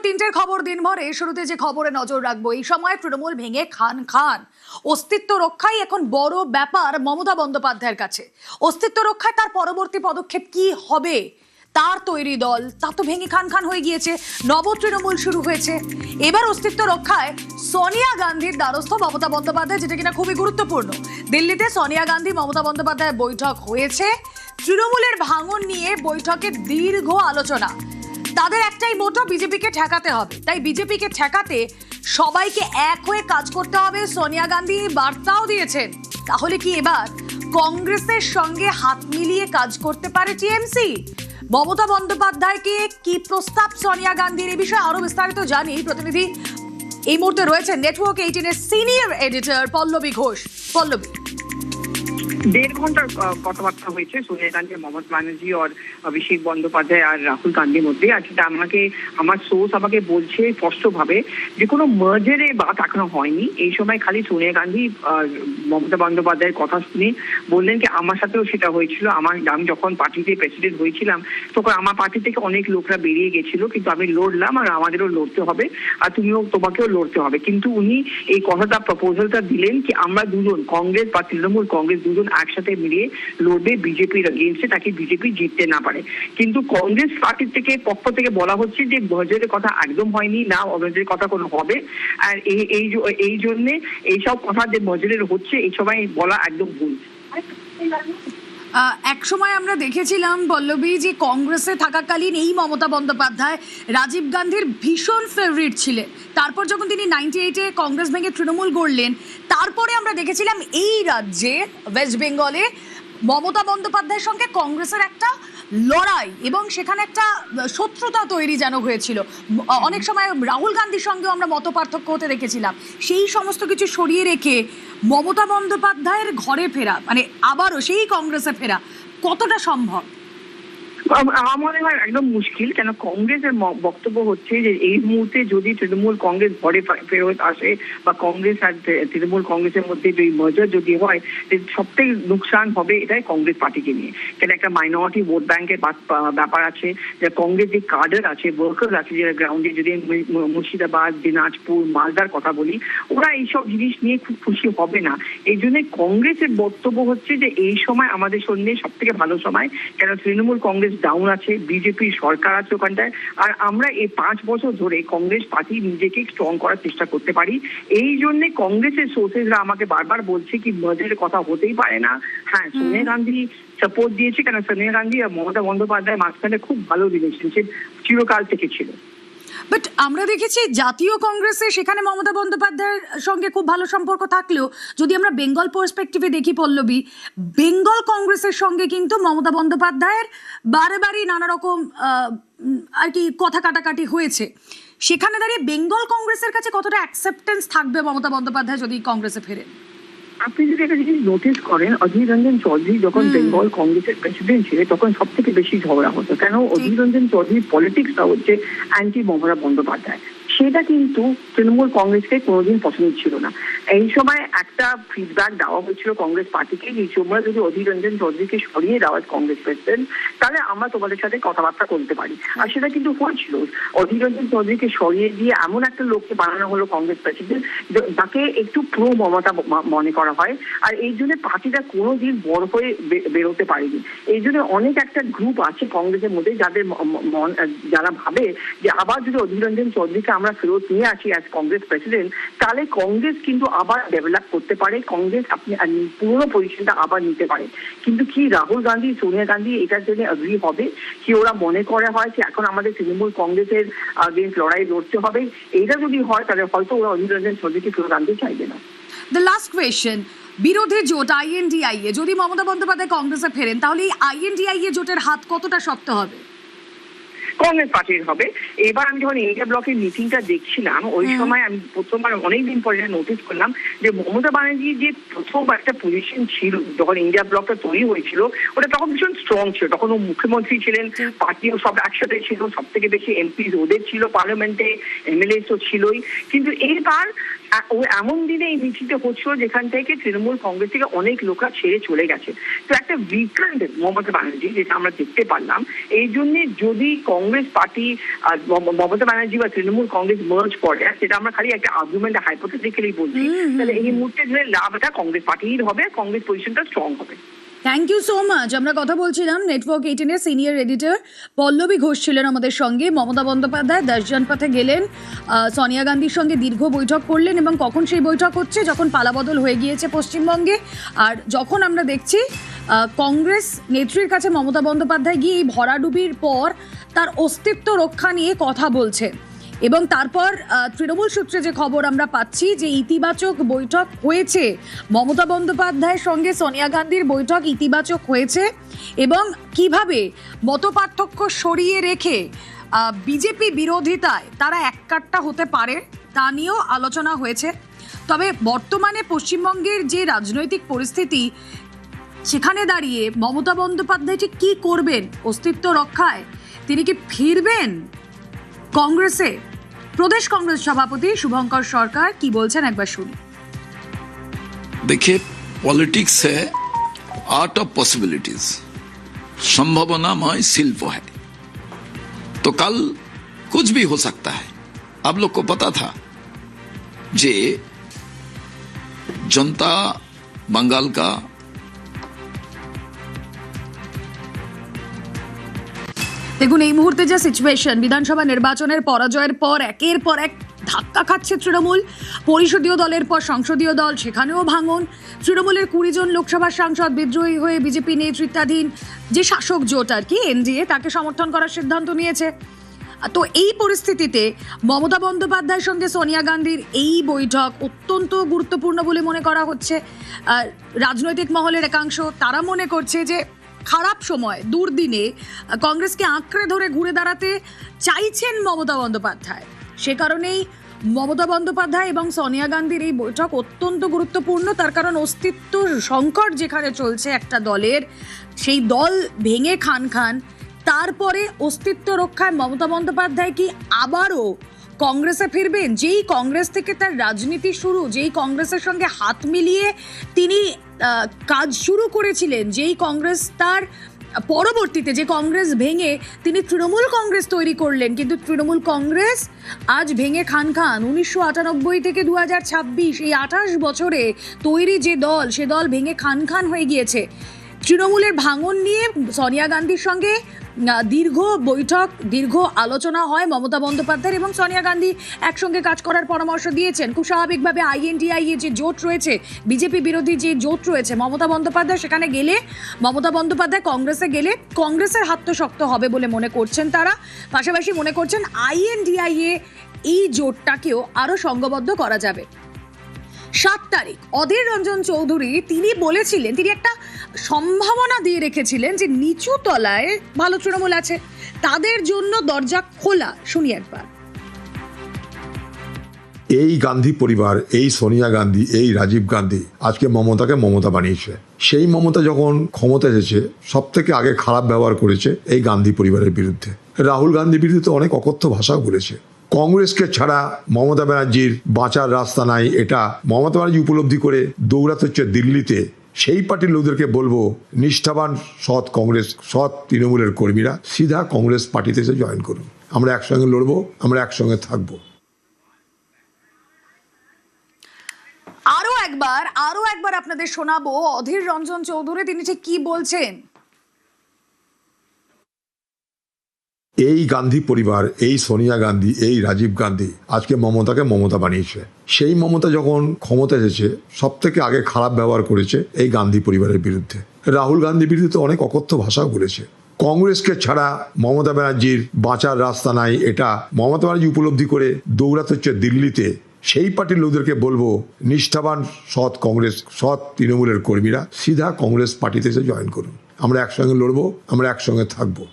তিনটের খবর দিনভরে শুরুতে যে খবরে নজর রাখবো, এই সময় তৃণমূল ভেঙে খান খান। অস্তিত্ব রক্ষাই এখন বড় ব্যাপার মমতা বন্দ্যোপাধ্যায়ের কাছে। অস্তিত্ব রক্ষায় তার পরবর্তী পদক্ষেপ কি হবে, তার তৈরি দল তা তো ভেঙে খান খান হয়ে গিয়েছে। নব তৃণমূল শুরু হয়েছে। এবার অস্তিত্ব রক্ষায় সোনিয়া গান্ধীর দ্বারস্থ মমতা বন্দ্যোপাধ্যায়, যেটা কিনা খুবই গুরুত্বপূর্ণ। দিল্লিতে সোনিয়া গান্ধী মমতা বন্দ্যোপাধ্যায় বৈঠক হয়েছে। তৃণমূলের ভাঙন নিয়ে বৈঠকে দীর্ঘ আলোচনা। তাদের একটাই মোটো, বিজেপিকে ঠেকাতে হবে। তাই বিজেপিকে ঠেকাতে সবাইকে এক হয়ে কাজ করতে হবে। সোনিয়া গান্ধী বার্তাও দিয়েছেন। তাহলে কি এবার কংগ্রেসের সঙ্গে হাত মিলিয়ে কাজ করতে পারে টিএমসি? মমতা বন্দ্যোপাধ্যায়কে কি প্রস্তাব সোনিয়া গান্ধীর? এই বিষয়ে আরো বিস্তারিত জানি। প্রতিনিধি এই মুহূর্তে রয়েছেন নেটওয়ার্ক 18 এর সিনিয়র এডিটর পল্লবী ঘোষ। পল্লবী, 1.5 ঘন্টার কথাবার্তা হয়েছে সোনিয়া গান্ধী, মমতা ব্যানার্জি আর অভিষেক বন্দ্যোপাধ্যায় আর রাহুল গান্ধীর মধ্যে। আর যেটা আমার সোর্স আমাকে বলছে স্পষ্টভাবে যে কোনো মার্জারে বাত এখনো হয়নি। এই সময় খালি সোনিয়া গান্ধী মমতা বন্দ্যোপাধ্যায়ের কথা শুনে বললেন কি আমার সাথেও সেটা হয়েছিল। আমি যখন পার্টিতে প্রেসিডেন্ট হয়েছিলাম তখন আমার পার্টি থেকে অনেক লোকরা বেরিয়ে গেছিল, কিন্তু আমি লড়লাম আর আমাদেরও লড়তে হবে, আর তোমাকেও লড়তে হবে। কিন্তু উনি এই কথাটা প্রপোজালটা দিলেন কি আমরা দুজন কংগ্রেস বা তৃণমূল কংগ্রেস দুজন একসাথে মিলিয়ে লড়বে বিজেপির এগেইনস্টে, তাকে বিজেপি জিততে না পারে। কিন্তু কংগ্রেস পার্টির পক্ষ থেকে বলা হচ্ছে যে মার্জারের কথা একদম হয়নি, না মার্জারের কথা কোনো হবে। আর এই জন্যে এইসব কথা যে মার্জারের হচ্ছে এই সময় বলা একদম ভুল। এক সময় আমরা দেখেছিলাম পল্লবী যে কংগ্রেসে থাকাকালীন এই মমতা বন্দ্যোপাধ্যায় রাজীব গান্ধীর ভীষণ ফেভারিট ছিলেন। তারপর যখন তিনি 98-এ কংগ্রেস ভেঙে তৃণমূল গড়লেন, তারপরে আমরা দেখেছিলাম এই রাজ্যে ওয়েস্ট বেঙ্গলে মমতা বন্দ্যোপাধ্যায়ের সঙ্গে কংগ্রেসের একটা লড়াই এবং সেখানে একটা শত্রুতা তৈরি যেন হয়েছিল। অনেক সময় রাহুল গান্ধীর সঙ্গেও আমরা মত পার্থক্য হতে দেখেছিলাম। সেই সমস্ত কিছু সরিয়ে রেখে মমতা বন্দ্যোপাধ্যায়ের ঘরে ফেরা, মানে আবারও সেই কংগ্রেসে ফেরা, কতটা সম্ভব? আমার মনে হয় একদম মুশকিল। কেন কংগ্রেসের বক্তব্য হচ্ছে যে এই মুহূর্তে যদি তৃণমূল কংগ্রেস ঘরে ফেরত আসে বা কংগ্রেস আর তৃণমূল কংগ্রেসের মধ্যে যদি মার্জার যদি হয়, সবথেকে নুকসান হবে এটাই কংগ্রেস পার্টিকে নিয়ে। কেন একটা মাইনরিটি ভোট ব্যাংকের ব্যাপার আছে, যে কংগ্রেস যে কাডার আছে, ওয়ার্কার আছে যারা গ্রাউন্ডে, যদি মুর্শিদাবাদ, দিনাজপুর, মালদার কথা বলি, ওরা এইসব জিনিস নিয়ে খুব খুশি হবে না। এই জন্য কংগ্রেসের বক্তব্য হচ্ছে যে এই সময় আমাদের সঙ্গে সব থেকে ভালো সময়। কেন তৃণমূল কংগ্রেস ডাউন আছে, বিজেপির সরকার আছে ওখানটায়, আর আমরা এই 5 বছর ধরে কংগ্রেস পার্টি নিজেকে স্ট্রং করার চেষ্টা করতে পারি। এই জন্য কংগ্রেসের সোর্সেসরা আমাকে বারবার বলছে কি মার্জারের কথা হতেই পারে না। হ্যাঁ, সোনিয়া গান্ধী সাপোর্ট দিয়েছে, কেন সোনিয়া গান্ধী আর মমতা বন্দ্যোপাধ্যায় মাঝখানে খুব ভালো রিলেশনশিপ চিরকাল থেকে ছিল। বাট আমরা দেখেছি জাতীয় কংগ্রেসে সেখানে মমতা বন্দ্যোপাধ্যায়ের সঙ্গে খুব ভালো সম্পর্ক থাকলেও যদি আমরা বেঙ্গল পার্সপেক্টিভে দেখি পল্লবী, বেঙ্গল কংগ্রেসের সঙ্গে কিন্তু মমতা বন্দ্যোপাধ্যায়ের বারে নানা রকম আর কি কথা কাটাকাটি হয়েছে। সেখানে দাঁড়িয়ে বেঙ্গল কংগ্রেসের কাছে কতটা অ্যাকসেপ্টেন্স থাকবে মমতা বন্দ্যোপাধ্যায় যদি কংগ্রেসে ফেরেন? আপনি যদি একটা জিনিস নোটিস করেন, অধীর রঞ্জন চৌধুরী যখন বেঙ্গল কংগ্রেসের প্রেসিডেন্ট ছিলেন তখন সব থেকে বেশি ঝগড়া হতো। কেন অধীর রঞ্জন চৌধুরীর পলিটিক্সটা হচ্ছে অ্যান্টি মমতা বন্দ্যোপাধ্যায়। সেটা কিন্তু তৃণমূল কংগ্রেসকে কোনোদিন পছন্দ ছিল না। এই সময় একটা ফিডব্যাক দেওয়া হয়েছিল কংগ্রেস পার্টিকে, যে তোমরা যদি অধীর রঞ্জন চৌধুরীকে সরিয়ে দেওয়া কংগ্রেস প্রেসিডেন্ট, তাহলে আমরা তোমাদের সাথে কথাবার্তা করতে পারি। আর সেটা কিন্তু হয়েছিল। অধীর রঞ্জন চৌধুরীকে সরিয়ে দিয়ে এমন একটা লোককে বানানো হলো কংগ্রেস প্রেসিডেন্ট যাকে একটু প্রো মমতা মনে করা হয়। আর এই জন্য পার্টিটা কোনোদিন বড় হয়ে বেরোতে পারেনি। এই জন্য অনেক একটা গ্রুপ আছে কংগ্রেসের মধ্যে যারা ভাবে যে আবার যদি অধীর রঞ্জন চৌধুরীকে আমরা ফেরত নিয়ে আসি অ্যাজ কংগ্রেস প্রেসিডেন্ট, তাহলে কংগ্রেস কিন্তু আবার ডেভেলপ করতে পারে, কংগ্রেস আপনি পুরোনো পজিশনটা আবার নিতে পারে। কিন্তু কি রাহুল গান্ধী, সোনিয়া গান্ধী এটার জন্য এগ্রি হবে? কি ওরা মনে করে হয় যে এখন আমাদের তৃণমূল কংগ্রেসের আগেন্স্ট লড়াই লড়তে হবে? এইটা যদি হয় তাহলে হয়তো ওরা অধীর রঞ্জন চৌধুরীকে ফেরত আনতে চাইবে না। দ্য লাস্ট কোয়েশ্চেন, বিরোধী জোট আইএনডিআইএ যদি মমতা বন্দ্যোপাধ্যায় কংগ্রেসে ফেরেন, তাহলে এই আইএনডিআইএ জোটের হাত কতটা শক্ত হবে? কংগ্রেস পার্টির হবে। এবার আমি যখন ইন্ডিয়া ব্লকের মিটিংটা দেখছিলাম, ওই সময় আমি প্রথমবার অনেকদিন পরে নোটিস করলাম যে মমতা ব্যানার্জির যে প্রথম একটা পজিশন ছিল যখন ইন্ডিয়া ব্লকটা তৈরি হয়েছিল, ওটা তখন ভীষণ স্ট্রং ছিল। তখন ও মুখ্যমন্ত্রী ছিলেন, পার্টিও সব একসাথে ছিল, সব থেকে বেশি এমপি ওদের ছিল পার্লামেন্টে, এমএলএ তো ছিলই। কিন্তু এইবার ও এমন দিনে এই মিছিলটা হচ্ছিল যেখান থেকে তৃণমূল কংগ্রেস থেকে অনেক লোকরা ছেড়ে চলে গেছে। তো একটা উইকেন্ড মমতা ব্যানার্জি যেটা আমরা দেখতে পারলাম। এই জন্য যদি কংগ্রেস পার্টি মমতা ব্যানার্জি বা তৃণমূল কংগ্রেস মার্জ করে, সেটা আমরা খালি একটা আর্গুমেন্ট হাইপোথেটিক্যালি বলছি, তাহলে এই মুহূর্তে ধরে লাভটা কংগ্রেস পার্টির হবে, কংগ্রেস পজিশনটা স্ট্রং হবে। Thank you so much. আমরা কথা বলছিলাম নেটওয়ার্ক 18 এর সিনিয়র এডিটর পল্লবী ঘোষ ছিলেন আমাদের সঙ্গে। মমতা বন্দ্যোপাধ্যায় দর্শন পথে গেলেন, সোনিয়া গান্ধীর সঙ্গে দীর্ঘ বৈঠক করলেন, এবং কখন সেই বৈঠক হচ্ছে, যখন পালাবদল হয়ে গিয়েছে পশ্চিমবঙ্গে, আর যখন আমরা দেখছি কংগ্রেস নেত্রীর কাছে মমতা বন্দ্যোপাধ্যায় গিয়ে এই ভরাডুবির পর তার অস্তিত্ব রক্ষা নিয়ে কথা বলছেন। এবং তারপর তৃণমূল সূত্রে যে খবর আমরা পাচ্ছি যে ইতিবাচক বৈঠক হয়েছে, মমতা বন্দ্যোপাধ্যায়ের সঙ্গে সোনিয়া গান্ধীর বৈঠক ইতিবাচক হয়েছে, এবং কিভাবে মতপার্থক্য সরিয়ে রেখে বিজেপি বিরোধিতায় তারা এককাট্টা হতে পারে তা নিয়েও আলোচনা হয়েছে। তবে বর্তমানে পশ্চিমবঙ্গের যে রাজনৈতিক পরিস্থিতি, সেখানে দাঁড়িয়ে মমতা বন্দ্যোপাধ্যায় ঠিক কী করবেন অস্তিত্ব রক্ষায়? তিনি কি ফিরবেন কংগ্রেসে? প্রদেশ কংগ্রেস সভাপতি শুভঙ্কর সরকার কি বলছেন একবার শুনি। देखिए, पॉलिटिक्स है आर्ट ऑफ पॉसिबिलिटीज, संभावनामय शिल्प है, तो कल कुछ भी हो सकता है। आप लोग को पता था जे जनता बंगाल का দেখুন এই মুহূর্তে যে সিচুয়েশন, বিধানসভা নির্বাচনের পরাজয়ের পর একের পর এক ধাক্কা খাচ্ছে তৃণমূল, পরিষদীয় দলের পর সংসদীয় দল, সেখানেও ভাঙন। তৃণমূলের 20 জন লোকসভার সাংসদ বিদ্রোহী হয়ে বিজেপি নেতৃত্বাধীন যে শাসক জোট আর কি এনডিএ, তাকে সমর্থন করার সিদ্ধান্ত নিয়েছে। তো এই পরিস্থিতিতে মমতা বন্দ্যোপাধ্যায়ের সঙ্গে সোনিয়া গান্ধীর এই বৈঠক অত্যন্ত গুরুত্বপূর্ণ বলে মনে করা হচ্ছে। রাজনৈতিক মহলের একাংশ তারা মনে করছে যে খারাপ সময়, দুর্দিনে কংগ্রেসকে আঁকড়ে ধরে ঘুরে দাঁড়াতে চাইছেন মমতা বন্দ্যোপাধ্যায়। সে কারণেই মমতা বন্দ্যোপাধ্যায় এবং সোনিয়া গান্ধীর এই বৈঠক অত্যন্ত গুরুত্বপূর্ণ। তার কারণ অস্তিত্ব সংকট যেখানে চলছে একটা দলের, সেই দল ভেঙে খান খান, তারপরে অস্তিত্ব রক্ষায় মমতা বন্দ্যোপাধ্যায় কি আবারও কংগ্রেসে ফিরবেন? যেই কংগ্রেস থেকে তার রাজনীতি শুরু, যেই কংগ্রেসের সঙ্গে হাত মিলিয়ে তিনি কাজ শুরু করেছিলেন, যেই কংগ্রেস তার পরবর্তীতে যে কংগ্রেস ভেঙে তিনি তৃণমূল কংগ্রেস তৈরি করলেন, কিন্তু তৃণমূল কংগ্রেস আজ ভেঙে খান খান। 1998 থেকে 2026 এই 28 বছরে তৈরি যে দল, সে দল ভেঙে খান খান হয়ে গিয়েছে। তৃণমূলের ভাঙন নিয়ে সোনিয়া গান্ধীর সঙ্গে দীর্ঘ বৈঠক, দীর্ঘ আলোচনা হয় মমতা বন্দ্যোপাধ্যায়ের, এবং সোনিয়া গান্ধী একসঙ্গে কাজ করার পরামর্শ দিয়েছেন। খুব স্বাভাবিকভাবে আইএনডিআইএ যে জোট রয়েছে, বিজেপি বিরোধী যে জোট রয়েছে, মমতা বন্দ্যোপাধ্যায় সেখানে গেলে, মমতা বন্দ্যোপাধ্যায় কংগ্রেসে গেলে কংগ্রেসের হাত তো শক্ত হবে বলে মনে করছেন তারা। পাশাপাশি মনে করছেন আইএনডিআইএ এই জোটটাকেও আরও সংঘবদ্ধ করা যাবে। 7 তারিখ অধীর রঞ্জন চৌধুরী তিনি বলেছিলেন, তিনি একটা সম্ভাবনা দিয়ে রেখেছিলেন যে নিচু তলায় ভালো তৃণমূল আছে, তাদের জন্য দরজা খোলা। শুনি একবার। এই গান্ধী পরিবার, এই সোনিয়া গান্ধী, এই রাজীব গান্ধী আজকে মমতাকে মমতা বানিয়েছে। সেই মমতা যখন ক্ষমতা এসেছে, সব থেকে আগে খারাপ ব্যবহার করেছে এই গান্ধী পরিবারের বিরুদ্ধে। রাহুল গান্ধীর বিরুদ্ধে অনেক অকথ্য ভাষাও বলেছে। কংগ্রেসকে ছাড়া মমতা ব্যানার্জির বাঁচার রাস্তা নাই, এটা মমতা ব্যানার্জি উপলব্ধি করে দৌড়াতে হচ্ছে দিল্লিতে। সেই পার্টির লোকদেরকে বলবো, নিষ্ঠাবান সৎ কংগ্রেস, সৎ তৃণমূলের কর্মীরা সিধা কংগ্রেস পার্টিতে এসে জয়েন করুন। আমরা একসঙ্গে লড়বো, আমরা একসঙ্গে থাকবো। আরো একবার আপনাদের শোনাবো অধীর রঞ্জন চৌধুরী তিনি ঠিক কি বলছেন। এই গান্ধী পরিবার, এই সোনিয়া গান্ধী, এই রাজীব গান্ধী আজকে মমতাকে মমতা বানিয়েছে। সেই মমতা যখন ক্ষমতা এসেছে, সব থেকে আগে খারাপ ব্যবহার করেছে এই গান্ধী পরিবারের বিরুদ্ধে। রাহুল গান্ধীর বিরুদ্ধে অনেক অকথ্য ভাষাও বলেছে। কংগ্রেসকে ছাড়া মমতা ব্যানার্জির বাঁচার রাস্তা নাই, এটা মমতা ব্যানার্জি উপলব্ধি করে দৌড়াতে হচ্ছে দিল্লিতে। সেই পার্টির লোকদেরকে বলবো, নিষ্ঠাবান সৎ কংগ্রেস, সৎ তৃণমূলের কর্মীরা সিধা কংগ্রেস পার্টিতে এসে জয়েন করুন। আমরা একসঙ্গে লড়বো, আমরা একসঙ্গে থাকবো।